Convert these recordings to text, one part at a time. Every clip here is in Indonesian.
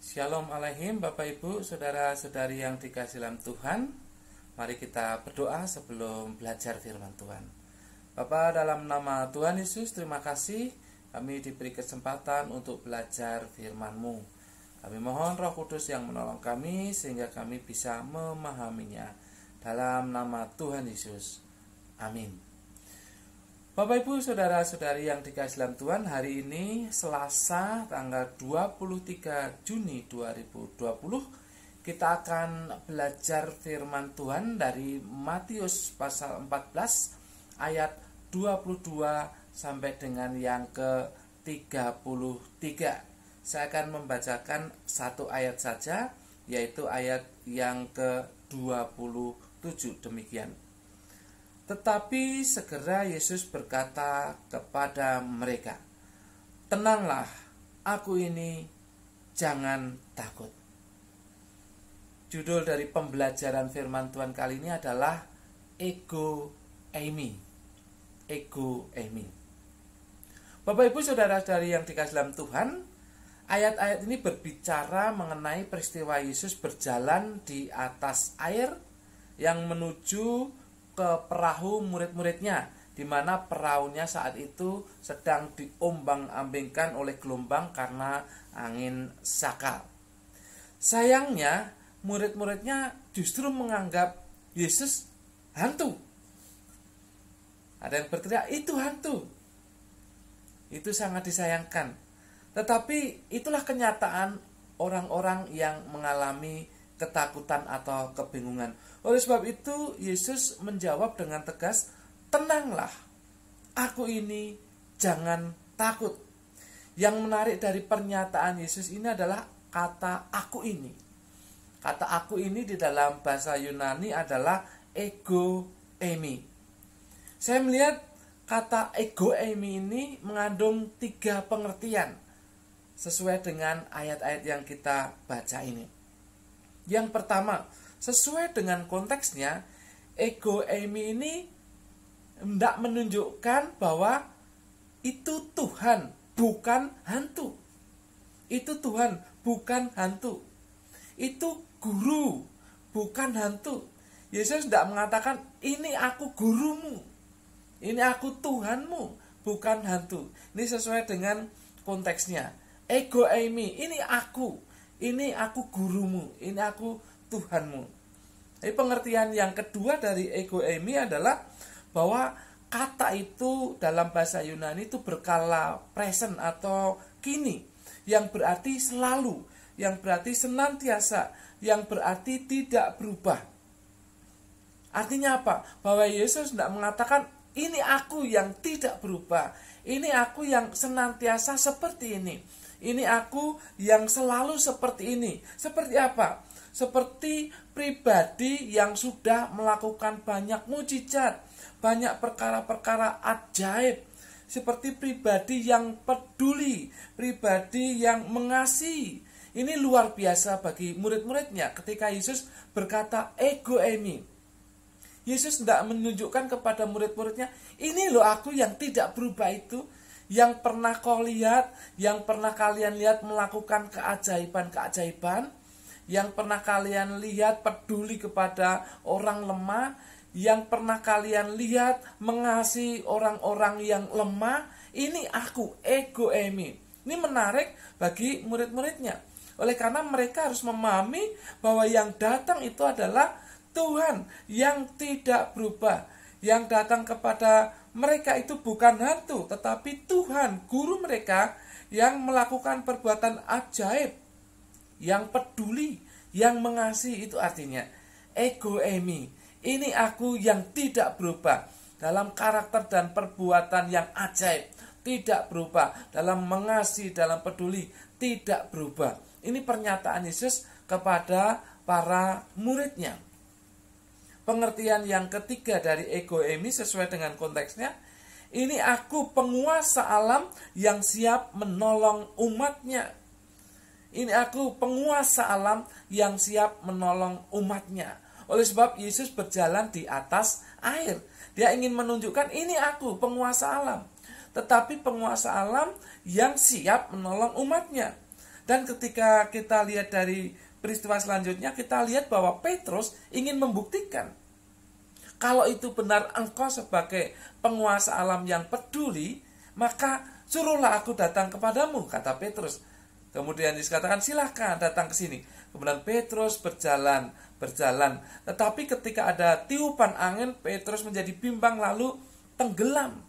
Shalom Aleihim Bapak Ibu, Saudara-saudari yang dikasihi dalam Tuhan. Mari kita berdoa sebelum belajar firman Tuhan. Bapa, dalam nama Tuhan Yesus, terima kasih kami diberi kesempatan untuk belajar firman-Mu. Kami mohon Roh Kudus yang menolong kami sehingga kami bisa memahaminya. Dalam nama Tuhan Yesus. Amin. Bapak Ibu, Saudara-saudari yang dikasihi dalam Tuhan, hari ini Selasa tanggal 23 Juni 2020 kita akan belajar firman Tuhan dari Matius pasal 14 ayat 22 sampai dengan yang ke-33. Saya akan membacakan satu ayat saja, yaitu ayat yang ke-27 demikian. Tetapi segera Yesus berkata kepada mereka, "Tenanglah, aku ini, jangan takut." Judul dari pembelajaran firman Tuhan kali ini adalah Ego Eimi. Ego Eimi. Bapak Ibu Saudara-saudari yang dikasihi dalam Tuhan, ayat-ayat ini berbicara mengenai peristiwa Yesus berjalan di atas air yang menuju ke perahu murid-muridnya, di mana perahunya saat itu sedang diombang-ambingkan oleh gelombang karena angin sakal. Sayangnya, murid-muridnya justru menganggap Yesus hantu. Ada yang berteriak, "Itu hantu." Itu sangat disayangkan. Tetapi itulah kenyataan orang-orang yang mengalami ketakutan atau kebingungan. Oleh sebab itu Yesus menjawab dengan tegas, "Tenanglah, aku ini, jangan takut." Yang menarik dari pernyataan Yesus ini adalah kata "aku ini". Kata "aku ini" di dalam bahasa Yunani adalah ego eimi. Saya melihat kata ego eimi ini mengandung 3 pengertian sesuai dengan ayat-ayat yang kita baca ini. Yang pertama, sesuai dengan konteksnya, ego eimi ini hendak menunjukkan bahwa itu Tuhan, bukan hantu. Itu Tuhan, bukan hantu. Itu guru, bukan hantu. Yesus tidak mengatakan, "Ini aku gurumu, ini aku Tuhanmu, bukan hantu." Ini sesuai dengan konteksnya. Ego eimi, ini aku gurumu, ini aku Tuhanmu. Jadi pengertian yang kedua dari ego eimi adalah bahwa kata itu dalam bahasa Yunani itu berkala present atau kini, yang berarti selalu, yang berarti senantiasa, yang berarti tidak berubah. Artinya apa? Bahwa Yesus tidak mengatakan, "Ini aku yang tidak berubah, ini aku yang senantiasa seperti ini, ini aku yang selalu seperti ini." Seperti apa? Seperti pribadi yang sudah melakukan banyak mukjizat, banyak perkara-perkara ajaib. Seperti pribadi yang peduli, pribadi yang mengasihi. Ini luar biasa bagi murid-muridnya ketika Yesus berkata ego eimi. Yesus tidak menunjukkan kepada murid-muridnya, "Ini loh aku yang tidak berubah itu, yang pernah kau lihat, yang pernah kalian lihat melakukan keajaiban-keajaiban, yang pernah kalian lihat peduli kepada orang lemah, yang pernah kalian lihat mengasihi orang-orang yang lemah. Ini aku, ego eimi." Ini menarik bagi murid-muridnya. Oleh karena mereka harus memahami bahwa yang datang itu adalah Tuhan yang tidak berubah. Yang datang kepada mereka itu bukan hantu, tetapi Tuhan, guru mereka yang melakukan perbuatan ajaib, yang peduli, yang mengasihi. Itu artinya ego eimi. Ini aku yang tidak berubah dalam karakter dan perbuatan yang ajaib, tidak berubah dalam mengasihi, dalam peduli, tidak berubah. Ini pernyataan Yesus kepada para muridnya. Pengertian yang ketiga dari ego eimi sesuai dengan konteksnya, ini aku penguasa alam yang siap menolong umatnya. Ini aku penguasa alam yang siap menolong umatnya. Oleh sebab Yesus berjalan di atas air. Dia ingin menunjukkan, ini aku penguasa alam. Tetapi penguasa alam yang siap menolong umatnya. Dan ketika kita lihat dari peristiwa selanjutnya, kita lihat bahwa Petrus ingin membuktikan, kalau itu benar engkau sebagai penguasa alam yang peduli, maka suruhlah aku datang kepadamu, kata Petrus. Kemudian dikatakan, silahkan datang ke sini. Kemudian Petrus berjalan. Tetapi ketika ada tiupan angin, Petrus menjadi bimbang lalu tenggelam.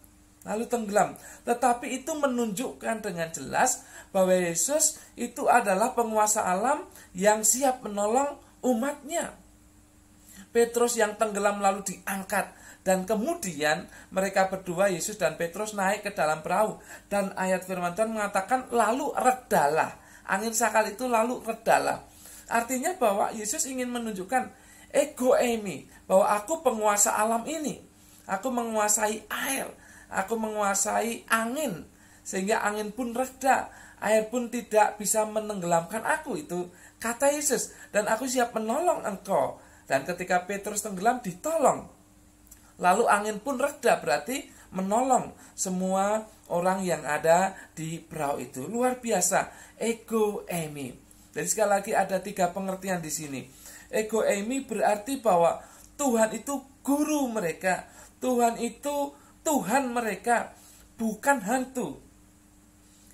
Tetapi itu menunjukkan dengan jelas bahwa Yesus itu adalah penguasa alam yang siap menolong umatnya. Petrus yang tenggelam lalu diangkat. Dan kemudian mereka berdua, Yesus dan Petrus, naik ke dalam perahu. Dan ayat firman Tuhan mengatakan, lalu redalah. Angin sakal itu lalu redalah. Artinya bahwa Yesus ingin menunjukkan ego eimi, bahwa aku penguasa alam ini. Aku menguasai air. Aku menguasai angin, sehingga angin pun reda, air pun tidak bisa menenggelamkan aku. Itu kata Yesus. Dan aku siap menolong engkau. Dan ketika Petrus tenggelam, ditolong. Lalu angin pun reda, berarti menolong semua orang yang ada di perahu itu. Luar biasa, ego eimi. Jadi sekali lagi ada 3 pengertian di sini. Ego eimi berarti bahwa Tuhan itu guru mereka. Tuhan itu Tuhan mereka, bukan hantu.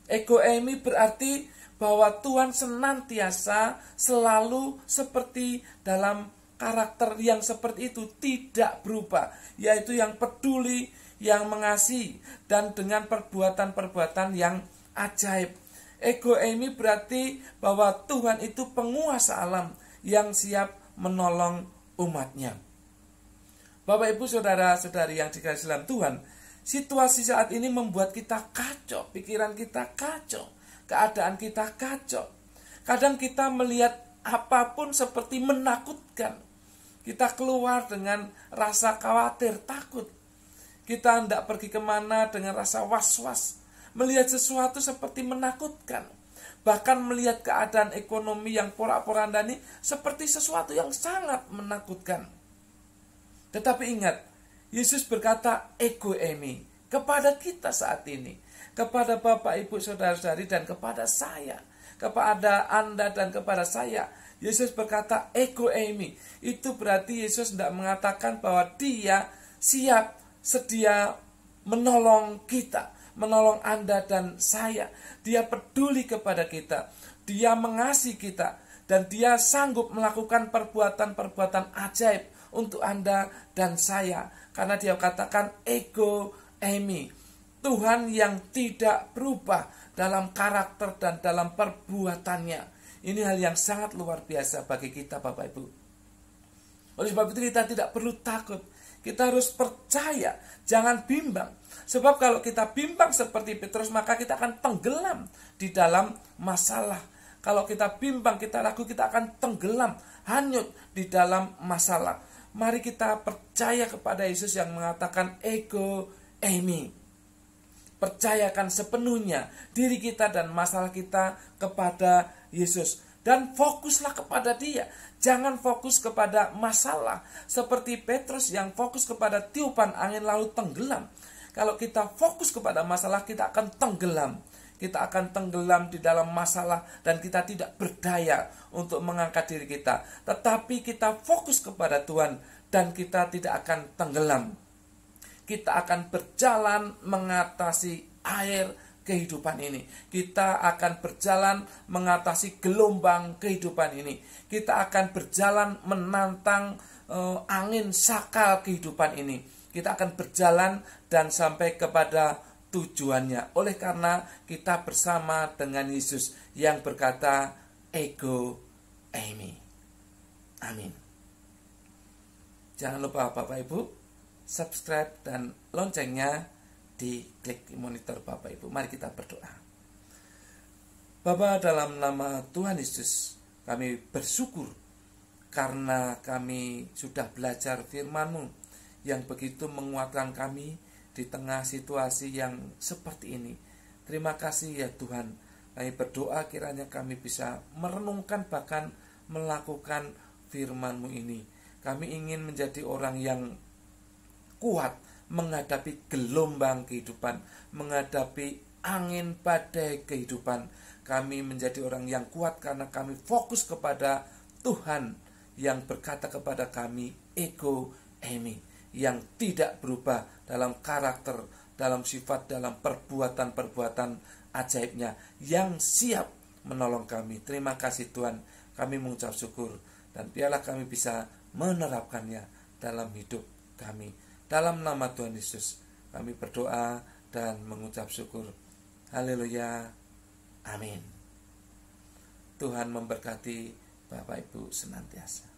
Ego eimi berarti bahwa Tuhan senantiasa selalu seperti dalam karakter yang seperti itu, tidak berubah, yaitu yang peduli, yang mengasihi, dan dengan perbuatan-perbuatan yang ajaib. Ego eimi berarti bahwa Tuhan itu penguasa alam yang siap menolong umatnya. Bapak ibu saudara-saudari yang dikasihi dalam Tuhan, situasi saat ini membuat kita kacau, pikiran kita kacau, keadaan kita kacau. Kadang kita melihat apapun seperti menakutkan. Kita keluar dengan rasa khawatir, takut. Kita hendak pergi kemana dengan rasa was-was. Melihat sesuatu seperti menakutkan. Bahkan melihat keadaan ekonomi yang porak-poranda ini seperti sesuatu yang sangat menakutkan. Tetapi ingat, Yesus berkata ego eimi kepada kita saat ini, kepada Bapak, Ibu, Saudara-saudari, dan kepada saya, kepada Anda dan kepada saya. Yesus berkata ego eimi. Itu berarti Yesus tidak mengatakan bahwa dia siap, sedia menolong kita, menolong Anda dan saya. Dia peduli kepada kita, dia mengasihi kita, dan dia sanggup melakukan perbuatan-perbuatan ajaib untuk Anda dan saya. Karena dia katakan ego eimi, Tuhan yang tidak berubah dalam karakter dan dalam perbuatannya. Ini hal yang sangat luar biasa bagi kita, Bapak Ibu. Oleh sebab itu kita tidak perlu takut. Kita harus percaya, jangan bimbang. Sebab kalau kita bimbang seperti Petrus, maka kita akan tenggelam di dalam masalah. Kalau kita bimbang, kita ragu, kita akan tenggelam, hanyut di dalam masalah. Mari kita percaya kepada Yesus yang mengatakan ego eimi. Percayakan sepenuhnya diri kita dan masalah kita kepada Yesus. Dan fokuslah kepada dia. Jangan fokus kepada masalah. Seperti Petrus yang fokus kepada tiupan angin lalu tenggelam. Kalau kita fokus kepada masalah, kita akan tenggelam. Kita akan tenggelam di dalam masalah dan kita tidak berdaya untuk mengangkat diri kita. Tetapi kita fokus kepada Tuhan dan kita tidak akan tenggelam. Kita akan berjalan mengatasi air kehidupan ini. Kita akan berjalan mengatasi gelombang kehidupan ini. Kita akan berjalan menantang angin sakal kehidupan ini. Kita akan berjalan dan sampai kepada tujuannya. Oleh karena kita bersama dengan Yesus yang berkata ego eimi. Amin. Jangan lupa Bapak Ibu, subscribe dan loncengnya diklik di monitor Bapak Ibu. Mari kita berdoa. Bapa, dalam nama Tuhan Yesus, kami bersyukur karena kami sudah belajar firman-Mu yang begitu menguatkan kami di tengah situasi yang seperti ini. Terima kasih ya Tuhan. Kami berdoa kiranya kami bisa merenungkan bahkan melakukan firman-Mu ini. Kami ingin menjadi orang yang kuat menghadapi gelombang kehidupan, menghadapi angin badai kehidupan. Kami menjadi orang yang kuat karena kami fokus kepada Tuhan yang berkata kepada kami, ego eimi, yang tidak berubah dalam karakter, dalam sifat, dalam perbuatan-perbuatan ajaibnya, yang siap menolong kami. Terima kasih Tuhan, kami mengucap syukur, dan biarlah kami bisa menerapkannya dalam hidup kami. Dalam nama Tuhan Yesus kami berdoa dan mengucap syukur. Haleluya. Amin. Tuhan memberkati Bapak Ibu senantiasa.